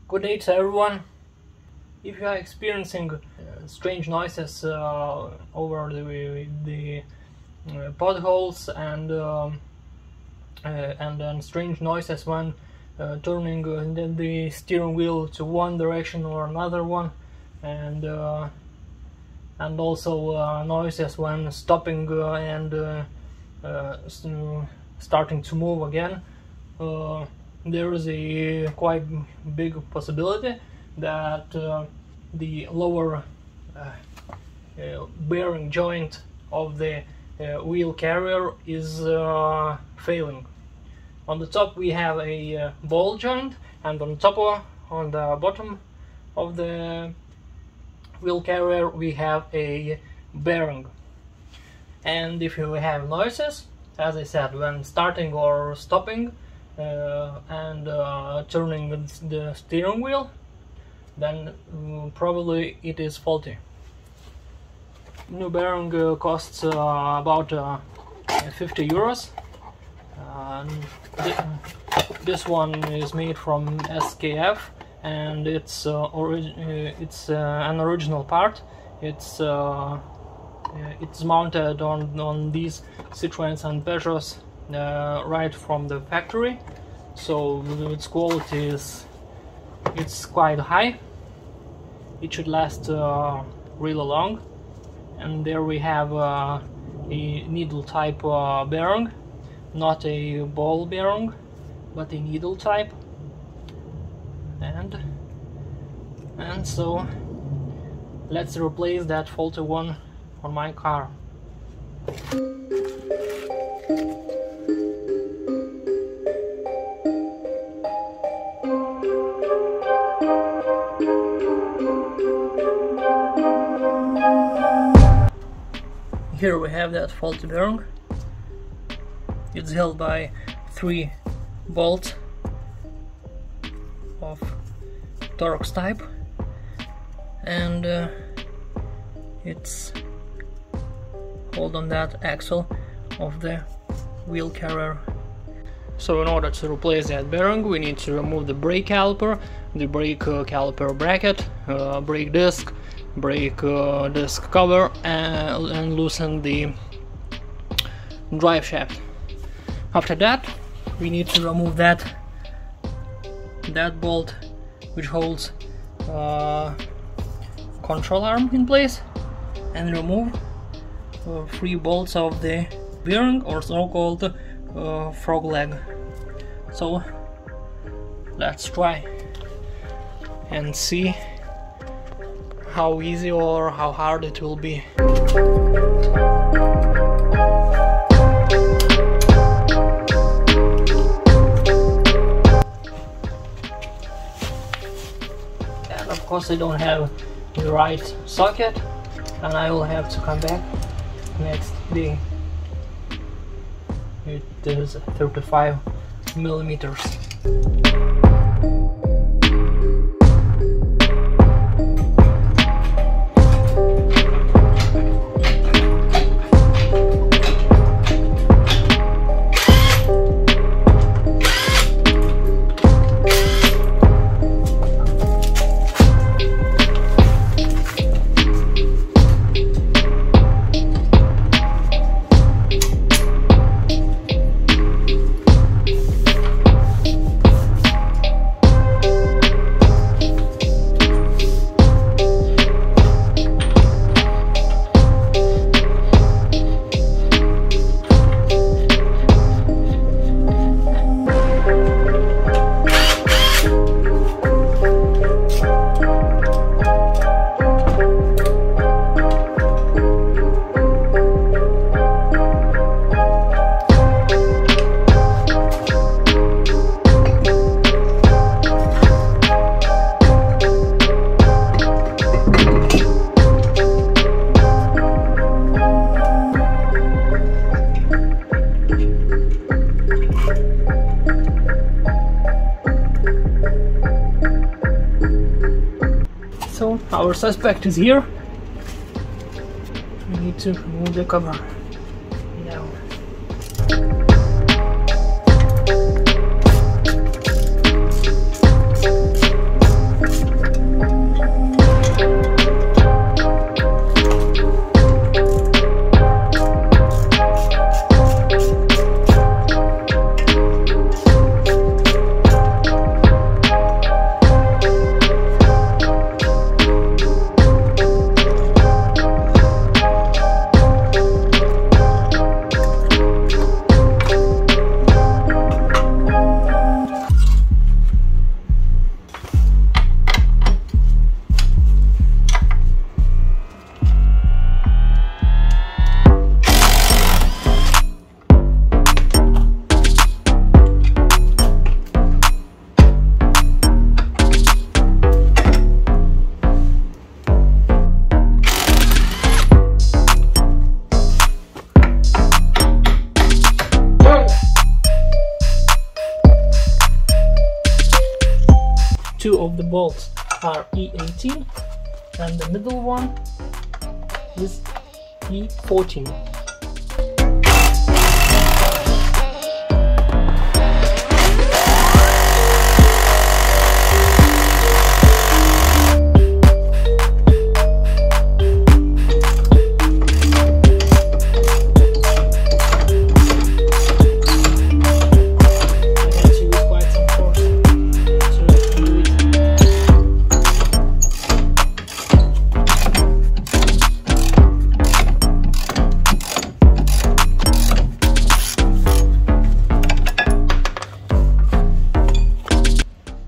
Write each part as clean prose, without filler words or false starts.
Good day to everyone. If you are experiencing strange noises over the potholes and strange noises when turning the steering wheel to one direction or another one, and also noises when stopping and starting to move again, there is a quite big possibility that the lower bearing joint of the wheel carrier is failing. On the top we have a ball joint, and on the bottom of the wheel carrier we have a bearing. And if you have noises, as I said, when starting or stopping and turning the steering wheel, then probably it is faulty. New bearing costs about 50 euros. This one is made from SKF, and it's an original part. It's mounted on these Citroens and Peugeots right from the factory, so its quality is quite high. It should last really long. And there we have a needle type bearing, not a ball bearing, but a needle type. And so let's replace that faulty one on my car. Here we have that faulty bearing. It's held by 3 bolts of Torx type, and it's hold on that axle of the wheel carrier. So in order to replace that bearing, we need to remove the brake caliper, the brake caliper bracket, brake disc, brake disc cover, and loosen the drive shaft. After that, we need to remove that bolt which holds control arm in place, and remove 3 bolts of the bearing, or so-called frog leg. So let's try and see how easy or how hard it will be. And of course I don't have the right socket, and I will have to come back next day. It is 35 millimeters. So our suspect is here. We need to remove the cover now. two of the bolts are E18 and the middle one is E14.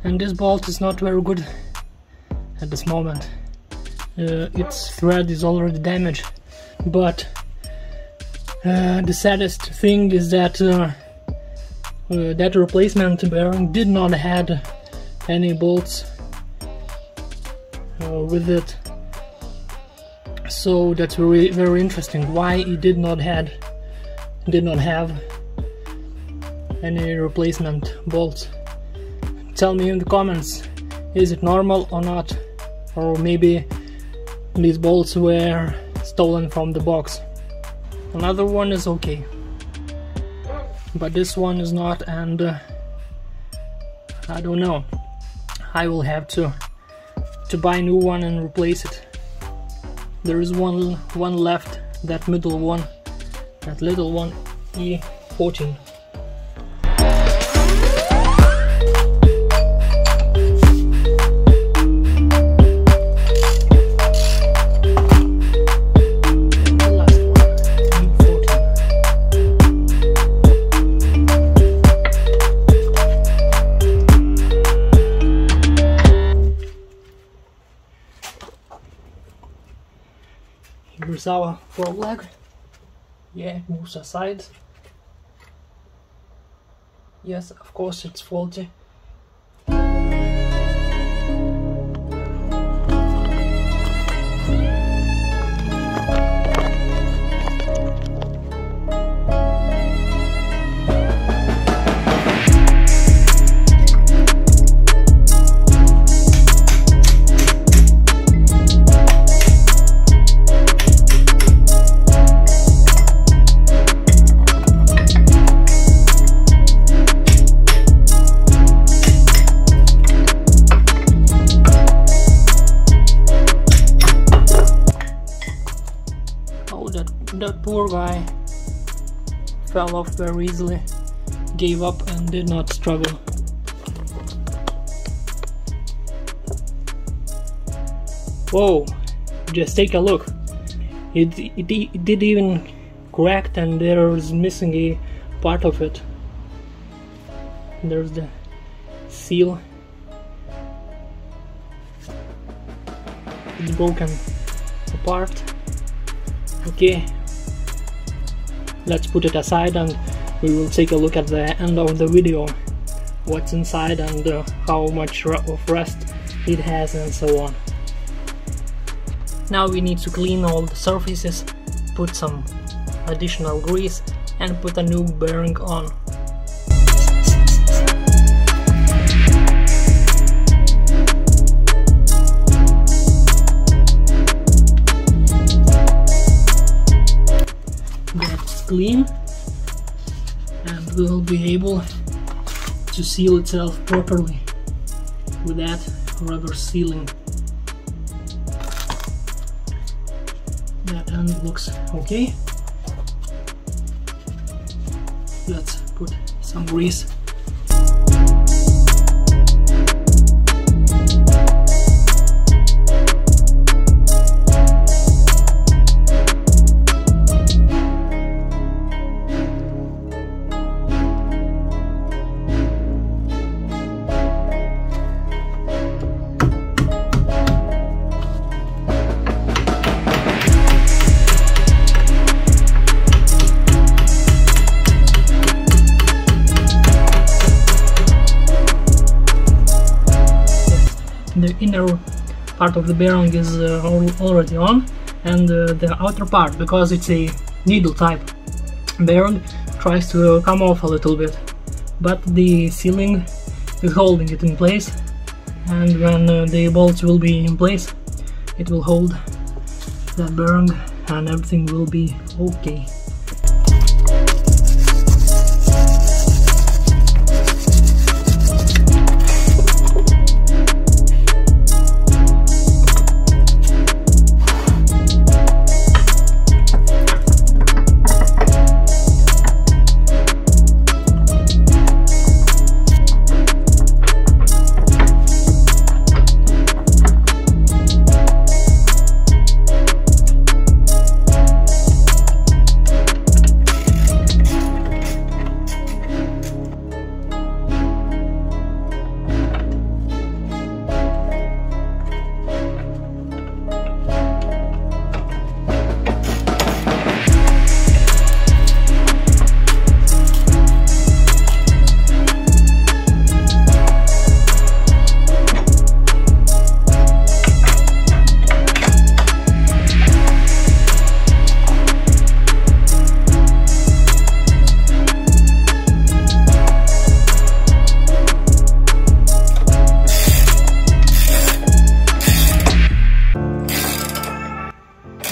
And this bolt is not very good at this moment. Its thread is already damaged, but the saddest thing is that that replacement bearing did not have any bolts with it. So that's very interesting. Why it did not have any replacement bolts? Tell me in the comments, is it normal or not? Or maybe these bolts were stolen from the box. Another one is okay, but this one is not, and I don't know. I will have to buy a new one and replace it. There is one left, that middle one, that little one, E14. Here's our front leg. Yeah, it moves aside. Yes, of course it's faulty. That poor guy fell off very easily, gave up and did not struggle. Whoa, just take a look. It did even cracked, and there is missing a part of it. There's the seal. It's broken apart. Okay, let's put it aside and we will take a look at the end of the video, what's inside and how much of rust it has and so on. Now we need to clean all the surfaces, put some additional grease and put a new bearing on. That's clean and will be able to seal itself properly with that rubber sealing. That end looks okay. Let's put some grease. The inner part of the bearing is already on, and the outer part, because it's a needle type bearing, tries to come off a little bit, but the sealing is holding it in place, and when the bolts will be in place, it will hold that bearing and everything will be okay.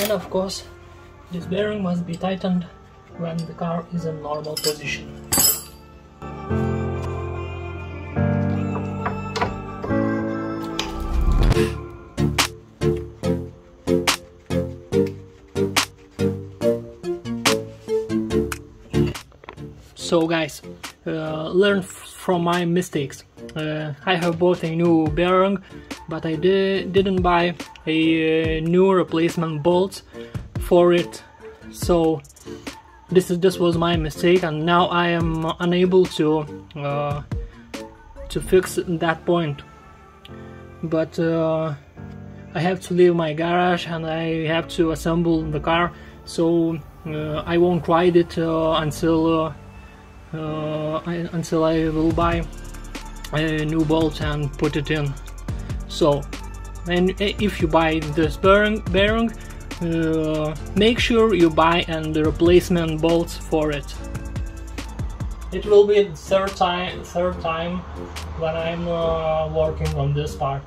And of course, this bearing must be tightened when the car is in normal position. So guys, learn from my mistakes. I have bought a new bearing, but I didn't buy a new replacement bolt for it. So this was my mistake, and now I am unable to fix that point. But I have to leave my garage and I have to assemble the car, so I won't ride it until I will buy a new bolt and put it in. So, and if you buy this bearing, make sure you buy the replacement bolts for it. It will be the third time when I'm working on this part.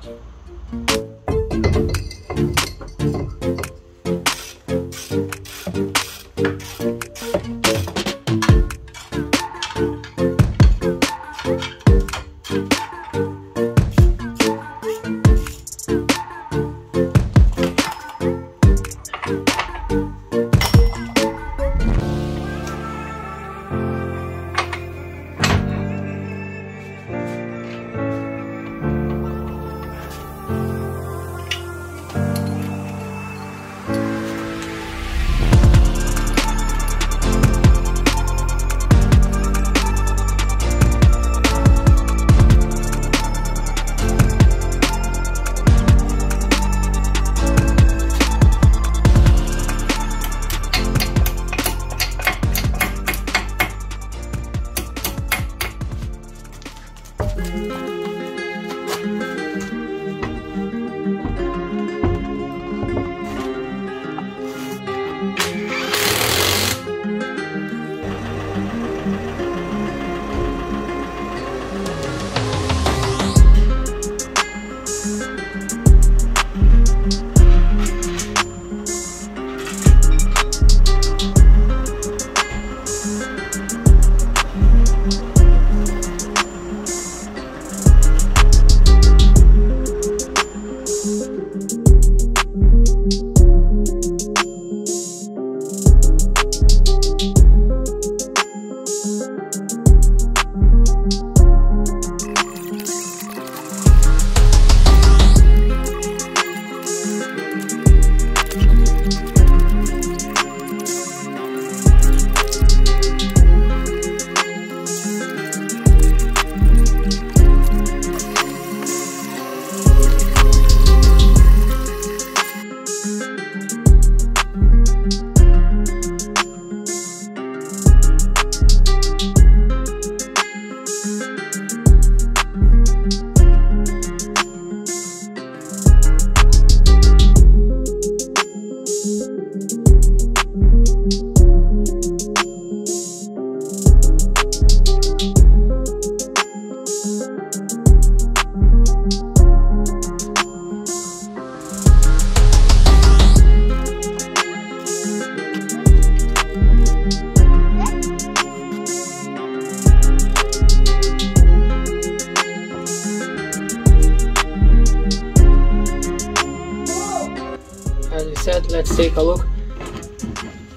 let's take a look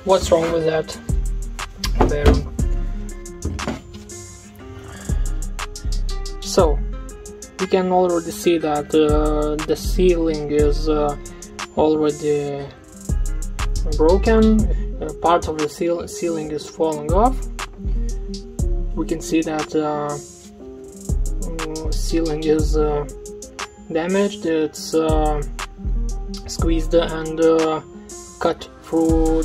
what's wrong with that bearing. So we can already see that the sealing is already broken. Part of the sealing is falling off. We can see that sealing is damaged. It's squeezed and cut through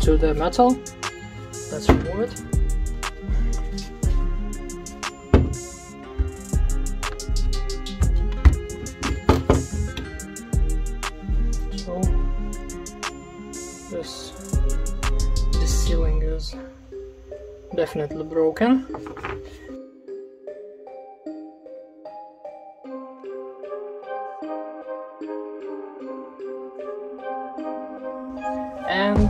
to the metal. Let's remove it. So this sealing is definitely broken. And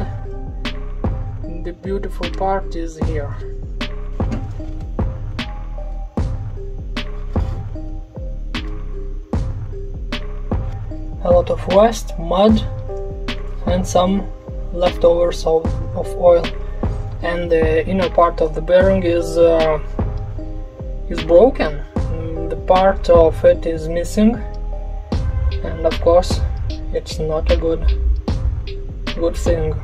the beautiful part is here. A lot of rust, mud, and some leftovers of oil. And the inner part of the bearing is broken. The part of it is missing, and of course it's not a good thing.